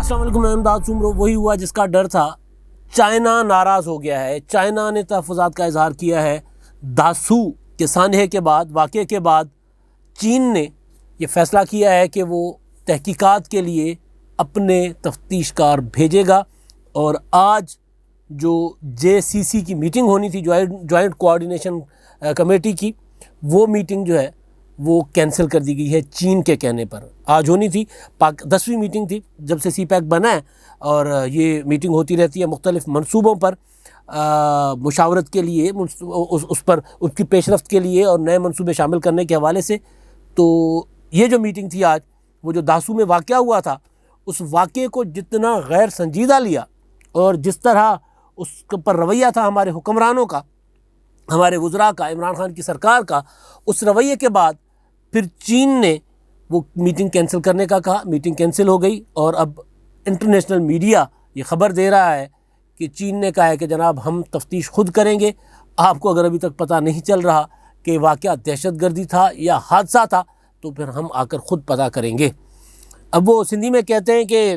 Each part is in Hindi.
अस्सलाम वालेकुम, मैं इमदाद सुमरो। वही हुआ जिसका डर था। चाइना नाराज़ हो गया है। चाइना ने तहफ़्फ़ुज़ात का इजहार किया है। दासू के सानहे के बाद, वाक़े के बाद चीन ने यह फ़ैसला किया है कि वो तहकीकात के लिए अपने तफ्तीशकार भेजेगा। और आज जो JCC की मीटिंग होनी थी, जॉइंट कोऑर्डिनेशन कमेटी की, वो मीटिंग जो है वो कैंसिल कर दी गई है चीन के कहने पर। आज होनी थी, 10वीं मीटिंग थी जब से CPEC बना है, और ये मीटिंग होती रहती है मुख्तलिफ़ मंसूबों पर मुशावरत के लिए, उस पर उसकी पेशरफ्त के लिए और नए मंसूबे शामिल करने के हवाले से। तो ये जो मीटिंग थी आज, वो जो दासू में वाक़या हुआ था, उस वाक़े को जितना गैर संजीदा लिया और जिस तरह उस पर रवैया था हमारे हुक्मरानों का, हमारे वज़रा का, इमरान खान की सरकार का, उस रवैये के बाद फिर चीन ने वो मीटिंग कैंसिल करने का कहा। मीटिंग कैंसिल हो गई और अब इंटरनेशनल मीडिया ये ख़बर दे रहा है कि चीन ने कहा है कि जनाब हम तफ्तीश खुद करेंगे। आपको अगर अभी तक पता नहीं चल रहा कि वाक़या दहशतगर्दी था या हादसा था, तो फिर हम आकर ख़ुद पता करेंगे। अब वो सिंधी में कहते हैं कि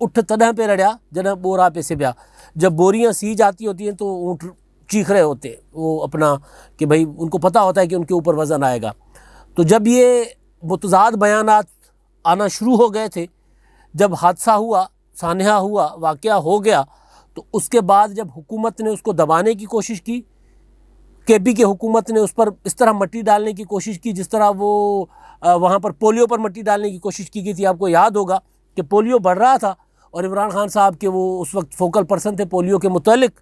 उठ तदह पे रड़िया जन बोरा पे से ब्या। जब बोरियाँ सी जाती होती हैं तो ऊँट चीख रहे होते हैं, वो अपना कि भाई उनको पता होता है कि उनके ऊपर वज़न आएगा। तो जब ये मुतज़ाद बयानात आना शुरू हो गए थे, जब हादसा हुआ, सानहा हुआ, वाक़या हो गया, तो उसके बाद जब हुकूमत ने उसको दबाने की कोशिश की, KP की हुकूमत ने उस पर इस तरह मट्टी डालने की कोशिश की जिस तरह वो वहाँ पर पोलियो पर मट्टी डालने की कोशिश की गई थी। आपको याद होगा कि पोलियो बढ़ रहा था और इमरान खान साहब के वो उस वक्त फोकल पर्सन थे पोलियो के मुतल्लिक,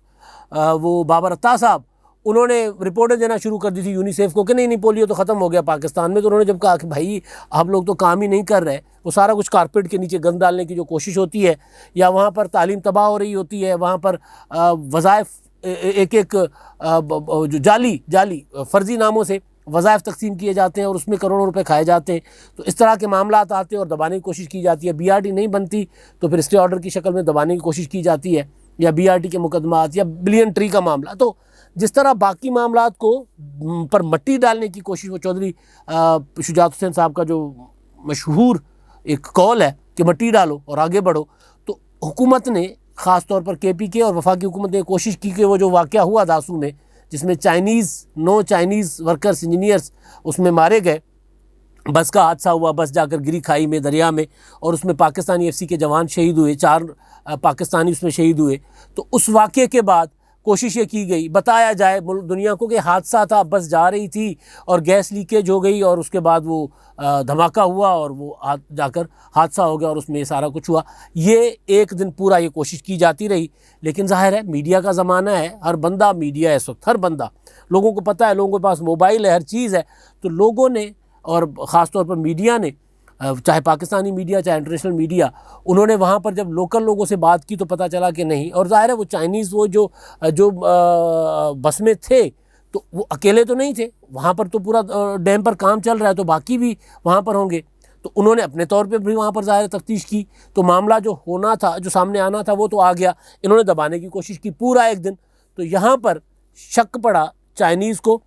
वो बाबर अत्ता साहब, उन्होंने रिपोर्टें देना शुरू कर दी थी यूनिसेफ को कि नहीं नहीं पोलियो तो ख़त्म हो गया पाकिस्तान में। तो उन्होंने जब कहा कि भाई आप लोग तो काम ही नहीं कर रहे, वो सारा कुछ कारपेट के नीचे गंद डालने की जो कोशिश होती है, या वहाँ पर तालीम तबाह हो रही होती है, वहाँ पर वज़ाइफ एक जो जाली फ़र्ज़ी नामों से वज़ाइफ तकसीम किए जाते हैं और उसमें करोड़ों रुपए खाए जाते हैं। तो इस तरह के मामला आते हैं और दबाने की कोशिश की जाती है। BRT नहीं बनती तो फिर स्टे ऑर्डर की शक्ल में दबाने की कोशिश की जाती है, या BRT के मुकदमात, या बिलियन ट्री का मामला। तो जिस तरह बाकी मामलात को पर मट्टी डालने की कोशिश, वो चौधरी शुजात हुसैन साहब का जो मशहूर एक कॉल है कि मट्टी डालो और आगे बढ़ो, तो हुकूमत ने ख़ास तौर पर KP के और वफाकी हुकूमत ने कोशिश की कि वो जो वाक़या हुआ दासू में, जिसमें 9 चाइनीज़ वर्कर्स, इंजीनियर्स उसमें मारे गए, बस का हादसा हुआ, बस जाकर गिरी खाई में, दरिया में, और उसमें पाकिस्तानी FC के जवान शहीद हुए, 4 पाकिस्तानी उसमें शहीद हुए। तो उस वाक़े के बाद कोशिश ये की गई बताया जाए दुनिया को कि हादसा था, बस जा रही थी और गैस लीकेज हो गई और उसके बाद वो धमाका हुआ और वो जाकर हादसा हो गया और उसमें ये सारा कुछ हुआ। ये एक दिन पूरा ये कोशिश की जाती रही, लेकिन ज़ाहिर है मीडिया का ज़माना है, हर बंदा मीडिया है इस वक्त, हर बंदा, लोगों को पता है, लोगों के पास मोबाइल है, हर चीज़ है। तो लोगों ने, और ख़ास तौर पर मीडिया ने, चाहे पाकिस्तानी मीडिया चाहे इंटरनेशनल मीडिया, उन्होंने वहाँ पर जब लोकल लोगों से बात की तो पता चला कि नहीं। और ज़ाहिर है वो चाइनीज़ वो जो बस में थे तो वो अकेले तो नहीं थे, वहाँ पर तो पूरा डैम पर काम चल रहा है, तो बाकी भी वहाँ पर होंगे। तो उन्होंने अपने तौर पे भी वहाँ पर ज़ाहिर तफ्तीश की, तो मामला जो होना था, जो सामने आना था, वो तो आ गया। इन्होंने दबाने की कोशिश की पूरा एक दिन। तो यहाँ पर शक पड़ा चाइनीज़ को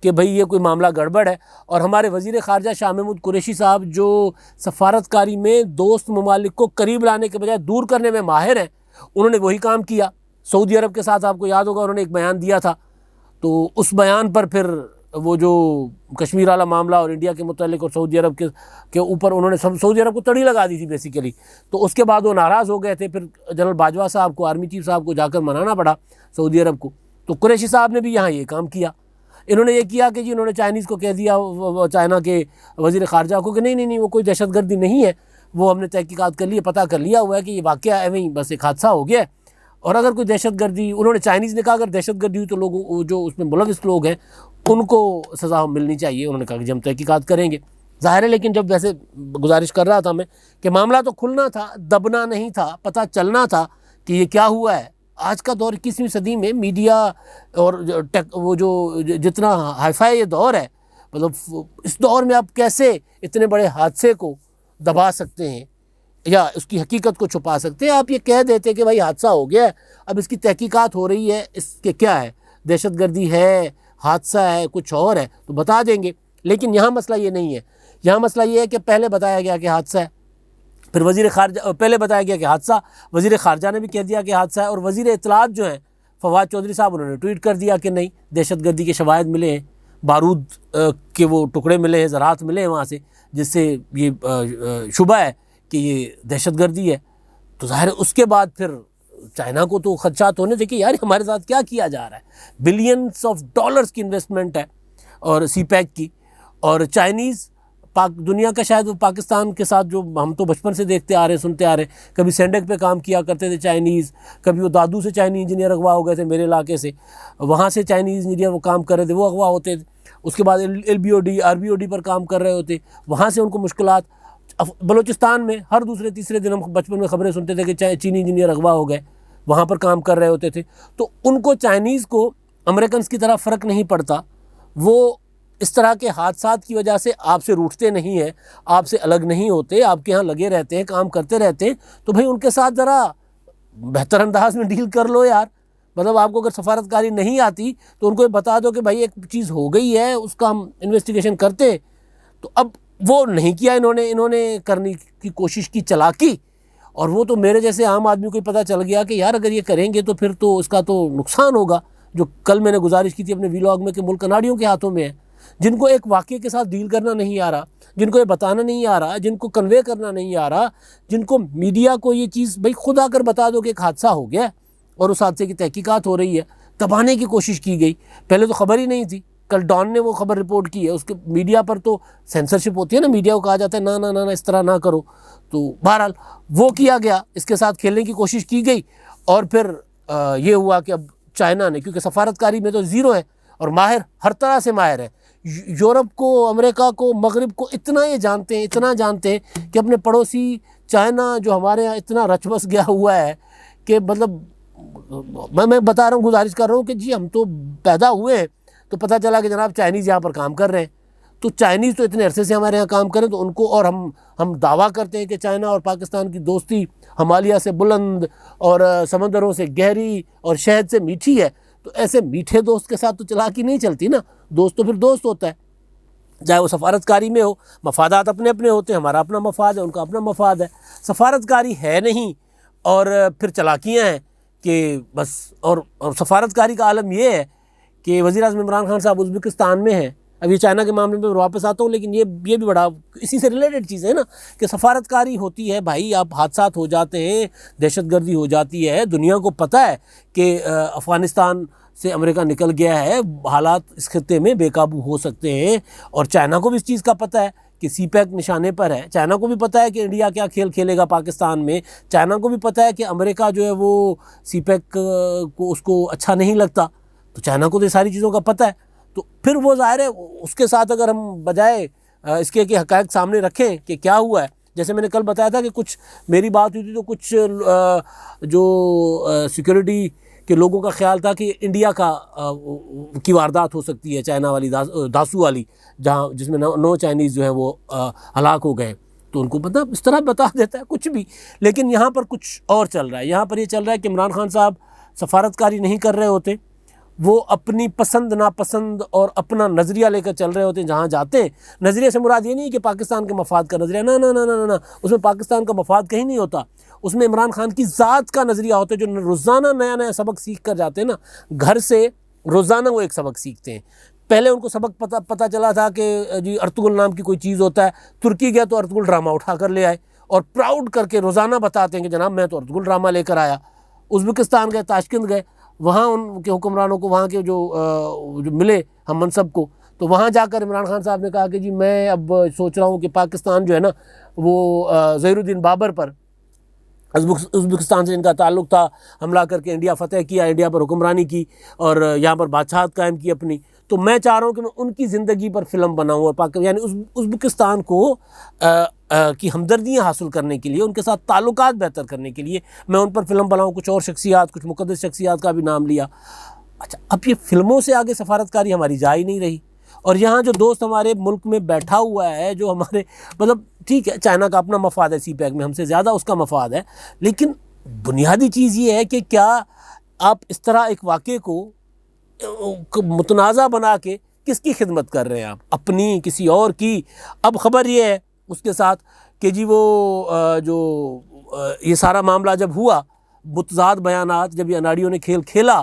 कि भाई ये कोई मामला गड़बड़ है। और हमारे वज़ीर ख़ारजा शाह महमूद कुरैशी साहब, जो सफारतकारी में दोस्त ममालिक को करीब लाने के बजाय दूर करने में माहिर हैं, उन्होंने वही काम किया। सऊदी अरब के साथ, आपको याद होगा, उन्होंने एक बयान दिया था। तो उस बयान पर फिर वो जो कश्मीर वाला मामला और इंडिया के मुतालिक और सऊदी अरब के ऊपर उन्होंने सऊदी अरब को तड़ी लगा दी थी बेसिकली। तो उसके बाद वो नाराज़ हो गए थे, फिर जनरल बाजवा साहब को, आर्मी चीफ साहब को जाकर मनाना पड़ा सऊदी अरब को। तो कुरैशी साहब ने भी यहाँ ये काम किया। इन्होंने ये किया कि जी उन्होंने चाइनीज़ को कह दिया, चाइना के वज़ीर ख़ारजा को, कि नहीं वो कोई दहशतगर्दी नहीं है, वो हमने तहकीकात कर लिए, पता कर लिया हुआ है कि ये वाक़या है, वहीं बस एक हादसा हो गया है। और अगर कोई दहशतगर्दी, उन्होंने चाइनीज़ ने कहा अगर दहशतगर्दी हुई तो लोग जो उसमें मुलविस लोग हैं उनको सज़ा मिलनी चाहिए। उन्होंने कहा कि हम तहकीकात करेंगे। ज़ाहिर है, लेकिन जब वैसे गुजारिश कर रहा था मैं कि मामला तो खुलना था, दबना नहीं था, पता चलना था कि ये क्या हुआ है। आज का दौर 21वीं सदी में मीडिया और वो जो जितना हाईफाई ये दौर है, मतलब इस दौर में आप कैसे इतने बड़े हादसे को दबा सकते हैं या उसकी हकीकत को छुपा सकते हैं। आप ये कह देते कि भाई हादसा हो गया है, अब इसकी तहकीकात हो रही है, इसके क्या है, दहशतगर्दी है, हादसा है, कुछ और है, तो बता देंगे। लेकिन यहाँ मसला ये नहीं है। यहाँ मसला ये है कि पहले बताया गया कि हादसा है, फिर वज़ीर ख़ारजा, पहले बताया गया कि हादसा, वज़ीर ख़ारजा ने भी कह दिया कि हादसा है, और वज़ीर इत्तलात जो हैं फवाद चौधरी साहब, उन्होंने ट्वीट कर दिया कि नहीं, दहशतगर्दी के शवाहिद मिले हैं, बारूद के वो टुकड़े मिले हैं, ज़रात मिले हैं वहाँ से, जिससे ये शुबा है कि ये दहशतगर्दी है। तो ज़ाहिर है उसके बाद फिर चाइना को तो खदशात होने थे कि यार हमारे साथ क्या किया जा रहा है। बिलियंस ऑफ डॉलर्स की इन्वेस्टमेंट है और सीपैक की, और चाइनीज़ दुनिया का शायद वो पाकिस्तान के साथ जो हम तो बचपन से देखते आ रहे सुनते आ रहे, कभी सेंडेक पे काम किया करते थे चाइनीज़, कभी वो दादू से चाइनीज़ इंजीनियर अगवा हो गए थे मेरे इलाके से, वहाँ से चाइनीज़ इंजीनियर वो काम कर रहे थे, वो अगवा होते थे। उसके बाद LBOD RBOD पर काम कर रहे होते, वहाँ से उनको मुश्किलात। बलूचिस्तान में हर दूसरे तीसरे दिन हम बचपन में खबरें सुनते थे कि चीनी इंजीनियर अगवा हो गए, वहाँ पर काम कर रहे होते थे। तो उनको चाइनीज़ को अमेरिकन की तरह फ़र्क नहीं पड़ता, वो इस तरह के हादसात की वजह से आपसे रूठते नहीं हैं, आपसे अलग नहीं होते, आपके यहाँ लगे रहते हैं, काम करते रहते हैं। तो भाई उनके साथ ज़रा बेहतर अंदाज में डील कर लो यार। मतलब आपको अगर सफारतकारी नहीं आती तो उनको बता दो कि भाई एक चीज़ हो गई है, उसका हम इन्वेस्टिगेशन करते। तो अब वो नहीं किया इन्होंने करने की कोशिश की, चालाकी, और वो तो मेरे जैसे आम आदमी को ही पता चल गया कि यार अगर ये करेंगे तो फिर तो इसका तो नुकसान होगा। जो कल मैंने गुजारिश की थी अपने व्लॉग में कि मुल्क कनाडियों के हाथों में है, जिनको एक वाक़े के साथ डील करना नहीं आ रहा, जिनको ये बताना नहीं आ रहा, जिनको कन्वे करना नहीं आ रहा, जिनको मीडिया को ये चीज़ भाई खुद आकर बता दो कि एक हादसा हो गया और उस हादसे की तहकीकात हो रही है, दबाने की कोशिश की गई। पहले तो खबर ही नहीं थी, कल डॉन ने वो खबर रिपोर्ट की है, उसके मीडिया पर तो सेंसरशिप होती है ना, मीडिया को कहा जाता है ना ना ना ना इस तरह ना करो। तो बहरहाल वो किया गया, इसके साथ खेलने की कोशिश की गई, और फिर ये हुआ कि अब चाइना ने, क्योंकि सफारतकारी में तो ज़ीरो है और माहिर हर तरह से माहिर है, यूरोप को, अमेरिका को, मगरिब को इतना ये जानते हैं, इतना जानते हैं कि अपने पड़ोसी चाइना जो हमारे यहाँ इतना रच बस गया हुआ है कि मतलब मैं बता रहा हूँ, गुजारिश कर रहा हूँ कि जी हम तो पैदा हुए हैं तो पता चला कि जनाब चाइनीज़ यहाँ पर काम कर रहे हैं। तो चाइनीज़ तो इतने अरसे से हमारे यहाँ काम करें तो उनको, और हम दावा करते हैं कि चाइना और पाकिस्तान की दोस्ती हिमालय से बुलंद और समंदरों से गहरी और शहद से मीठी है। तो ऐसे मीठे दोस्त के साथ तो चालाकी नहीं चलती ना, दोस्त तो फिर दोस्त होता है, चाहे वो सफारतकारी में हो। मफादात अपने अपने होते हैं, हमारा अपना मफाद है, उनका अपना मफाद है। सफारतकारी है नहीं और फिर चालाकियाँ हैं कि बस, और सफारतकारी का आलम ये है कि वज़ीर-ए-आज़म इमरान खान साहब उज़्बेकिस्तान में हैं। अब ये चाइना के मामले में वापस आता हूँ, लेकिन ये भी बड़ा इसी से रिलेटेड चीज़ है ना कि सफारतकारी होती है भाई, आप हादसात हो जाते हैं, दहशतगर्दी हो जाती है, दुनिया को पता है कि अफ़गानिस्तान से अमेरिका निकल गया है, हालात इस खित्ते में बेकाबू हो सकते हैं, और चाइना को भी इस चीज़ का पता है कि सीपैक निशाने पर है। चाइना को भी पता है कि इंडिया क्या खेल खेलेगा पाकिस्तान में। चाइना को भी पता है कि अमेरिका जो है वो सीपैक को उसको अच्छा नहीं लगता, तो चाइना को तो सारी चीज़ों का पता है। तो फिर वो ज़ाहिर है उसके साथ अगर हम बजाय इसके कि हक़ाइक़ सामने रखें कि क्या हुआ है, जैसे मैंने कल बताया था कि कुछ मेरी बात हुई थी तो कुछ जो सिक्योरिटी के लोगों का ख्याल था कि इंडिया की वारदात हो सकती है, चाइना वाली दासू वाली, जहाँ जिसमें 9 चाइनीज़ जो है वो हलाक हो गए। तो उनको पता, इस तरह बता देता है कुछ भी। लेकिन यहाँ पर कुछ और चल रहा है। यहाँ पर ये चल रहा है कि इमरान खान साहब सफारतकारी नहीं कर रहे होते, वो अपनी पसंद नापसंद और अपना नज़रिया लेकर चल रहे होते हैं जहाँ जाते हैं। नज़रिए से मुराद ये नहीं कि पाकिस्तान के मफाद का नज़रिया, ना ना ना ना ना, उसमें पाकिस्तान का मफाद कहीं नहीं होता। उसमें इमरान खान की ज़ात का नज़रिया होता है, जो रोज़ाना नया नया सबक सीख कर जाते हैं ना, घर से रोज़ाना वो एक सबक सीखते हैं। पहले उनको सबक पता चला था कि जी अर्तुगरुल नाम की कोई चीज़ होता है, तुर्की गया तो अर्तुगरुल ड्रामा उठा कर ले आए और प्राउड करके रोज़ाना बताते हैं कि जनाब मैं तो अर्तुगरुल ड्रामा लेकर आया। उज़्बेकिस्तान गए, ताशकंद गए, वहाँ उनके हुक्मरानों को, वहाँ के जो मिले हम मनसब को, तो वहाँ जाकर इमरान खान साहब ने कहा कि जी मैं अब सोच रहा हूँ कि पाकिस्तान जो है ना वो ज़हीरुद्दीन बाबर पर, उज़्बेकिस्तान से इनका ताल्लुक़ था, हमला करके इंडिया फ़तह किया, इंडिया पर हुक्मरानी की और यहाँ पर बादशाहत कायम की अपनी। तो मैं चाह रहा हूँ कि मैं उनकी ज़िंदगी पर फ़िल्म बनाऊँ और यानी उज़्बेकिस्तान को की हमदर्दियाँ हासिल करने के लिए, उनके साथ ताल्लुकात बेहतर करने के लिए मैं उन पर फ़िल्म बनाऊँ। कुछ और शख्सियात, कुछ मुक़द्दस शख्सियात का भी नाम लिया। अच्छा, अब ये फ़िल्मों से आगे सफारतकारी हमारी जा ही नहीं रही। और यहाँ जो दोस्त हमारे मुल्क में बैठा हुआ है, जो हमारे मतलब ठीक है चाइना का अपना मफाद है, सीपैक में हमसे ज़्यादा उसका मफाद है, लेकिन बुनियादी चीज़ ये है कि क्या आप इस तरह एक वाक़े को मुतनाज़ा बना के किसकी खिदमत कर रहे हैं आप, अपनी किसी और की। अब ख़बर ये है उसके साथ कि जी वो ये सारा मामला जब हुआ, बुतज़ात बयानात जब ये अनाड़ियों ने खेल खेला,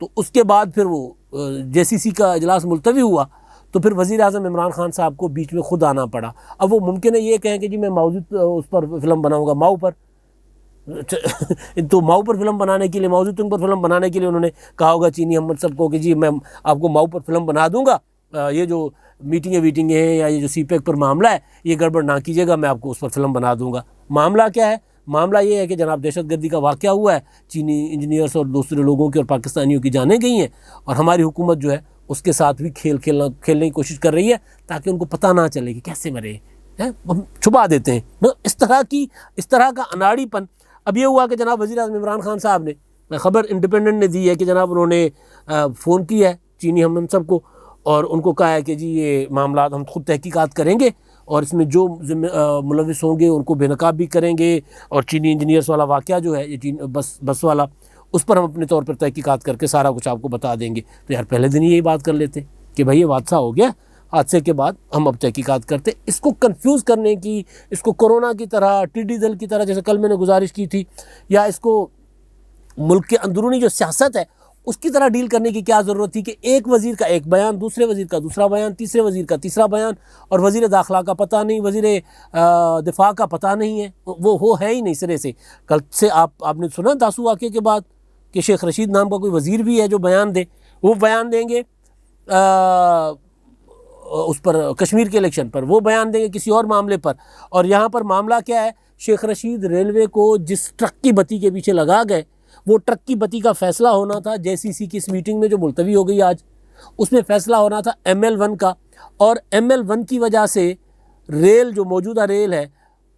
तो उसके बाद फिर वो जेसीसी का इजलास मुलतवी हुआ, तो फिर वज़ीर आज़म इमरान खान साहब को बीच में खुद आना पड़ा। अब वो मुमकिन है ये कहें कि जी मैं मौजूद उस पर फिल्म बनाऊंगा, माऊ पर तो माऊ पर फिल्म बनाने के लिए, मौजूद पर फिल्म बनाने के लिए उन्होंने कहा होगा चीनी हम सबको कि जी मैं आपको माऊ पर फिल्म बना दूंगा, ये जो मीटिंगें हैं या ये जो सीपैक पर मामला है ये गड़बड़ ना कीजिएगा, मैं आपको उस पर फिल्म बना दूंगा। मामला क्या है? मामला ये है कि जनाब दहशतगर्दी का वाक़या हुआ है, चीनी इंजीनियर्स और दूसरे लोगों की और पाकिस्तानियों की जानें गई हैं, और हमारी हुकूमत जो है उसके साथ भी खेलने की कोशिश कर रही है ताकि उनको पता ना चले कि कैसे मरे हैं, हम छुपा देते हैं ना, इस तरह का अनाड़ीपन। अब ये हुआ कि जनाब वज़ीर आज़म इमरान खान साहब ने, खबर इंडिपेंडेंट ने दी है कि जनाब उन्होंने फ़ोन किया है चीनी हम सब को और उनको कहा है कि जी ये मामला हम खुद तहकीकात करेंगे और इसमें जो मुलविस होंगे उनको बेनकाब भी करेंगे, और चीनी इंजीनियर्स वाला वाक़या जो है ये बस वाला, उस पर हम अपने तौर पर तहकीकात करके सारा कुछ आपको बता देंगे। तो यार पहले दिन ही यही बात कर लेते कि भाई ये हादसा हो गया, हादसे के बाद हम अब तहकीकात करते। इसको कंफ्यूज करने की, इसको कोरोना की तरह, टिड्डी दल की तरह, जैसे कल मैंने गुजारिश की थी, या इसको मुल्क के अंदरूनी जो सियासत है उसकी तरह डील करने की क्या ज़रूरत थी कि एक वज़ीर का एक बयान, दूसरे वज़ीर का दूसरा बयान, तीसरे वज़ीर का तीसरा बयान, और वज़ीर दाखिला का पता नहीं, वज़ीर दिफा का पता नहीं है, वो है ही नहीं सिरे से। कल से आपने सुना दासू वाक़े के बाद कि शेख रशीद नाम का कोई वज़ीर भी है जो बयान दे, वो बयान देंगे उस पर कश्मीर के इलेक्शन पर, वो बयान देंगे किसी और मामले पर। और यहाँ पर मामला क्या है, शेख रशीद रेलवे को जिस ट्रक की बत्ती के पीछे लगा गए, वो ट्रक की बत्ती का फ़ैसला होना था जेसीसी की इस मीटिंग में जो मुलतवी हो गई आज, उसमें फ़ैसला होना था ML1 का, और ML1 की वजह से रेल जो मौजूदा रेल है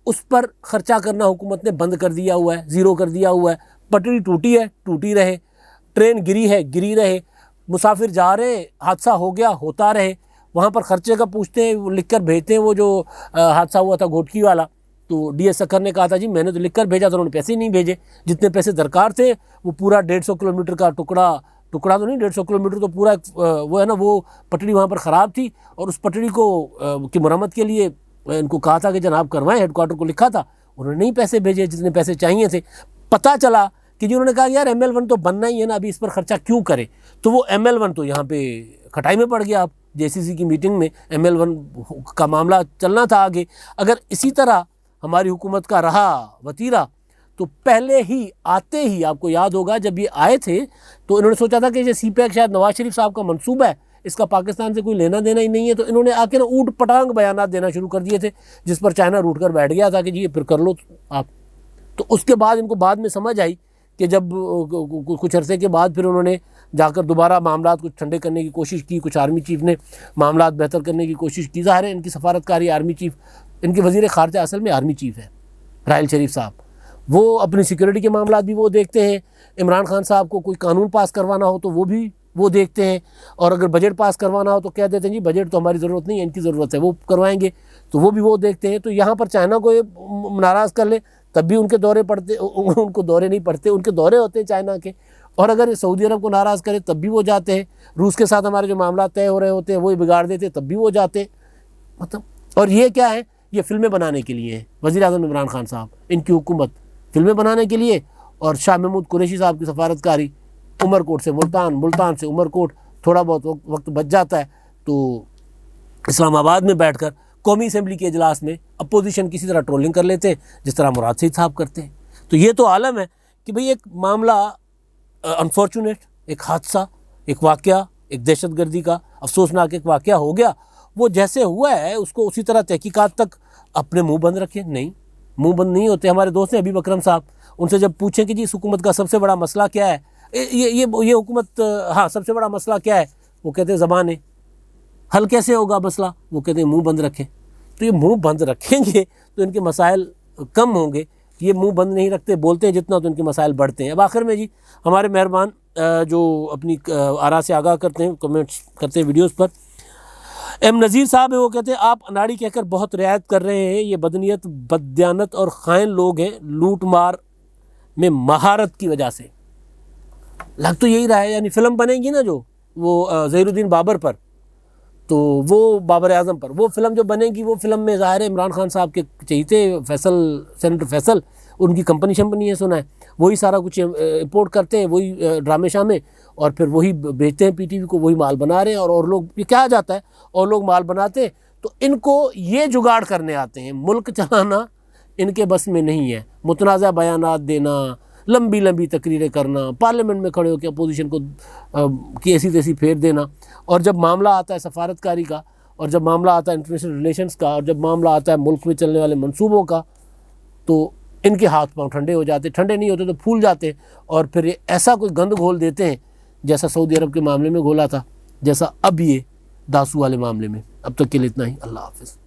उस पर ख़र्चा करना हुकूमत ने बंद कर दिया हुआ है, ज़ीरो कर दिया हुआ है। पटरी टूटी है, टूटी रहे, ट्रेन गिरी है, गिरी रहे, मुसाफिर जा रहे, हादसा हो गया, होता रहे। वहाँ पर ख़र्चे का पूछते हैं, वो लिख कर भेजते हैं, वो जो हादसा हुआ था घोटकी वाला, तो DS सखर ने कहा था जी मैंने तो लिख कर भेजा था, उन्होंने पैसे ही नहीं भेजे, जितने पैसे दरकार थे वो पूरा 150 किलोमीटर का टुकड़ा तो नहीं, 150 किलोमीटर तो पूरा वो है ना, वो पटड़ी वहाँ पर ख़राब थी, और उस पटड़ी को की मरम्मत के लिए इनको कहा था कि जनाब करवाएं, हेडक्वार्टर को लिखा था, उन्होंने नहीं पैसे भेजे जितने पैसे चाहिए थे। पता चला कि जी उन्होंने कहा यार ML1 तो बनना ही है ना, अभी इस पर ख़र्चा क्यों करे, तो वो ML1 तो यहाँ पे खटाई में पड़ गया। आप जेसीसी की मीटिंग में ML1 का मामला चलना था आगे। अगर इसी तरह हमारी हुकूमत का रहा वतीरा, तो पहले ही आते ही, आपको याद होगा जब ये आए थे तो इन्होंने सोचा था कि ये सीपैक शायद नवाज शरीफ साहब का मंसूबा है, इसका पाकिस्तान से कोई लेना देना ही नहीं है, तो इन्होंने आके ना ऊट पटांग बयानात देना शुरू कर दिए थे, जिस पर चाइना रूट कर बैठ गया था कि जी ये फिर कर लो आप। तो उसके बाद इनको बाद में समझ आई कि जब कुछ अरसे के बाद फिर उन्होंने जाकर दोबारा मामलात कुछ ठंडे करने की कोशिश की, कुछ आर्मी चीफ ने मामलात बेहतर करने की कोशिश की। ज़ाहिर है इनकी सफारतकारी आर्मी चीफ, इनके वज़ीर ख़ारजा असल में आर्मी चीफ है राहिल शरीफ साहब, वो अपनी सिक्योरिटी के मामलात भी वो देखते हैं, इमरान खान साहब को कोई कानून पास करवाना हो तो वो भी वो देखते हैं, और अगर बजट पास करवाना हो तो कह देते हैं जी बजट तो हमारी ज़रूरत नहीं है, इनकी ज़रूरत है, वो करवाएंगे, तो वो भी वो देखते हैं। तो यहाँ पर चाइना को ये नाराज़ कर ले तब भी उनके दौरे पड़ते, उनको दौरे नहीं पड़ते, उनके दौरे होते हैं चाइना के, और अगर सऊदी अरब को नाराज़ करे तब भी वो जाते हैं, रूस के साथ हमारे जो मामला तय हो रहे होते हैं वो बिगाड़ देते तब भी वो जाते, मतलब। और ये क्या है, ये फिल्में बनाने के लिए है वज़ीर आज़म इमरान खान साहब, इनकी हुकूमत फिल्में बनाने के लिए, और शाह महमूद कुरैशी साहब की सफारतकारी, उमरकोट से मुल्तान, मुल्तान से उमरकोट, थोड़ा बहुत वक्त बच जाता है तो इस्लामाबाद में बैठकर कौमी असम्बली के इजलास में अपोजिशन किसी तरह ट्रोलिंग कर लेते हैं जिस तरह मुराद सईद साहब करते हैं। तो ये तो आलम है कि भाई एक मामला अनफॉर्चुनेट, एक हादसा, एक वाक़या, एक दहशतगर्दी का अफसोसनाक एक वाक़या हो गया, वो जैसे हुआ है उसको उसी तरह तहकीकात तक अपने मुंह बंद रखें। नहीं, मुंह बंद नहीं होते। हमारे दोस्त हैं अबीब अकरम साहब, उनसे जब पूछें कि जी इस हुकूमत का सबसे बड़ा मसला क्या है, ये हुकूमत, हाँ सबसे बड़ा मसला क्या है, वो कहते हैं ज़बान है। हल कैसे होगा मसला, वो कहते हैं मुंह बंद रखें। तो ये मुंह बंद रखेंगे तो इनके मसाइल कम होंगे, ये मुंह बंद नहीं रखते, बोलते हैं जितना तो इनके मसाइल बढ़ते हैं। अब आखिर में जी हमारे मेहरबान जो अपनी आरा से आगाह करते हैं, कमेंट्स करते हैं वीडियोस पर, M नज़ीर साहब है, वो कहते हैं आप अनाड़ी कहकर बहुत रियायत कर रहे हैं, ये बदनीयत, बददियानत और ख़ाइन लोग हैं, लूट मार में महारत की वजह से। लग तो यही रहा है, यानी फ़िल्म बनेगी ना जो वो ज़हीरुद्दीन बाबर पर, तो वो बाबर आज़म पर वो फिल्म जो बनेगी, वो फिल्म में ज़ाहिर है इमरान खान साहब के चहीते फैसल, सेनेटर फैसल, उनकी कंपनी शंपनी है सुना है, वही सारा कुछ इम्पोर्ट करते हैं, वही ड्रामे शामे, और फिर वही बेचते हैं पीटीवी को, वही माल बना रहे हैं। और लोग, ये क्या जाता है, और लोग माल बनाते हैं, तो इनको ये जुगाड़ करने आते हैं। मुल्क चलाना इनके बस में नहीं है। मुतनाज़ा बयानात देना, लंबी लंबी तकरीरें करना, पार्लियामेंट में खड़े होकर अपोजिशन को की ऐसी तैसी फेर देना, और जब मामला आता है सफारतकारी का, और जब मामला आता है इंटरनेशनल रिलेशंस का, और जब मामला आता है मुल्क में चलने वाले मंसूबों का, तो इनके हाथ पांव ठंडे हो जाते, ठंडे नहीं होते तो फूल जाते, और फिर ये ऐसा कोई गंद घोल देते हैं जैसा सऊदी अरब के मामले में घोला था, जैसा अब ये दासू वाले मामले में। अब तक के लिए इतना ही। अल्लाह हाफ़िज़।